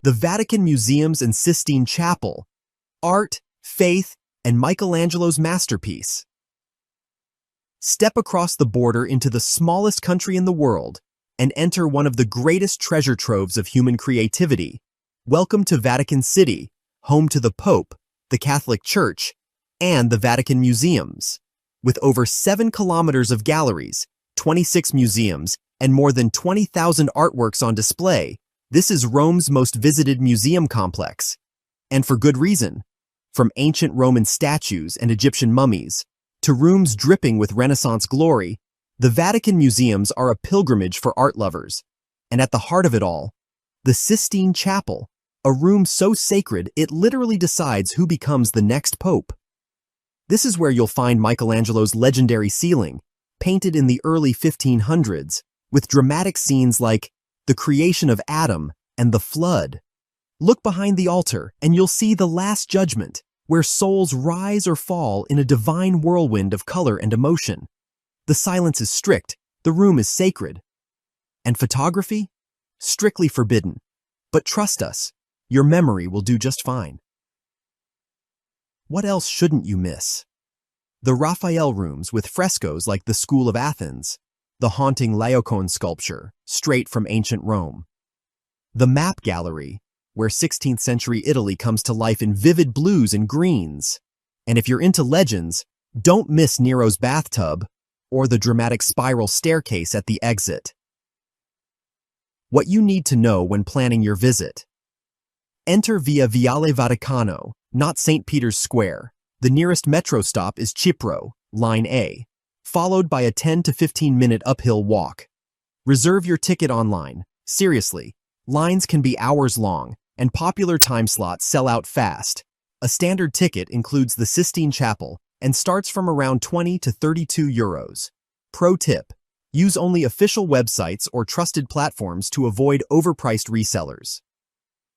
The Vatican Museums and Sistine Chapel, art, faith, and Michelangelo's masterpiece. Step across the border into the smallest country in the world and enter one of the greatest treasure troves of human creativity. Welcome to Vatican City, home to the Pope, the Catholic Church, and the Vatican Museums. With over 7 kilometers of galleries, 26 museums, and more than 20,000 artworks on display, this is Rome's most visited museum complex. And for good reason. From ancient Roman statues and Egyptian mummies, to rooms dripping with Renaissance glory, the Vatican Museums are a pilgrimage for art lovers. And at the heart of it all, the Sistine Chapel, a room so sacred it literally decides who becomes the next pope. This is where you'll find Michelangelo's legendary ceiling, painted in the early 1500s, with dramatic scenes like the creation of Adam and the flood. Look behind the altar and you'll see the Last Judgment, where souls rise or fall in a divine whirlwind of color and emotion. The silence is strict, the room is sacred. And photography? Strictly forbidden. But trust us, your memory will do just fine. What else shouldn't you miss? The Raphael rooms with frescoes like the School of Athens, the haunting 𝐤𝐿𝐴 sculpture, straight from ancient Rome. The Map Gallery, where 16th century Italy comes to life in vivid blues and greens. And if you're into legends, don't miss Nero's bathtub or the dramatic spiral staircase at the exit. What you need to know when planning your visit. Enter via Viale Vaticano, not St. Peter's Square. The nearest metro stop is Cipro, Line A, followed by a 10 to 15-minute uphill walk. Reserve your ticket online. Seriously, lines can be hours long, and popular time slots sell out fast. A standard ticket includes the Sistine Chapel and starts from around 20 to 32 euros. Pro tip: use only official websites or trusted platforms to avoid overpriced resellers.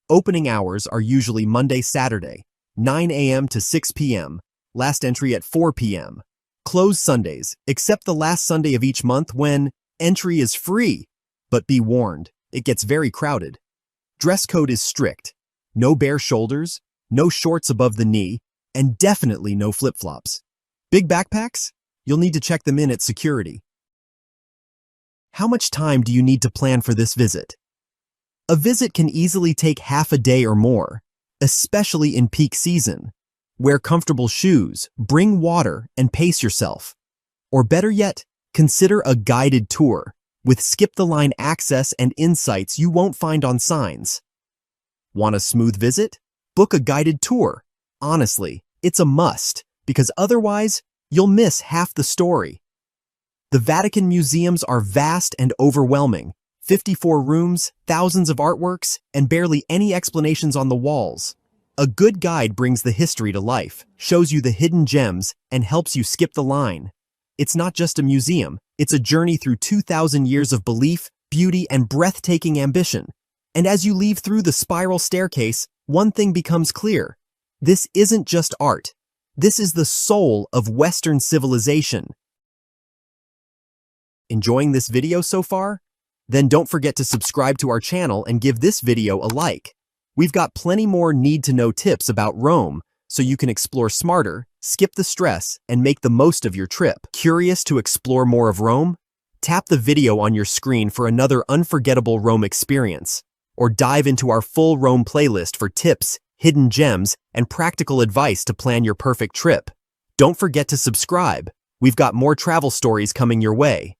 Opening hours are usually Monday-Saturday, 9 a.m. to 6 p.m., last entry at 4 p.m. Closed Sundays, except the last Sunday of each month when entry is free. But be warned, it gets very crowded. Dress code is strict. No bare shoulders, no shorts above the knee, and definitely no flip-flops. Big backpacks? You'll need to check them in at security. How much time do you need to plan for this visit? A visit can easily take half a day or more, especially in peak season. Wear comfortable shoes, bring water, and pace yourself. Or better yet, consider a guided tour with skip-the-line access and insights you won't find on signs. Want a smooth visit? Book a guided tour. Honestly, it's a must, because otherwise, you'll miss half the story. The Vatican Museums are vast and overwhelming. 54 rooms, thousands of artworks, and barely any explanations on the walls. A good guide brings the history to life, shows you the hidden gems, and helps you skip the line. It's not just a museum, it's a journey through 2,000 years of belief, beauty, and breathtaking ambition. And as you leave through the spiral staircase, one thing becomes clear. This isn't just art. This is the soul of Western civilization. Enjoying this video so far? Then don't forget to subscribe to our channel and give this video a like. We've got plenty more need-to-know tips about Rome, so you can explore smarter, skip the stress, and make the most of your trip. Curious to explore more of Rome? Tap the video on your screen for another unforgettable Rome experience, or dive into our full Rome playlist for tips, hidden gems, and practical advice to plan your perfect trip. Don't forget to subscribe. We've got more travel stories coming your way.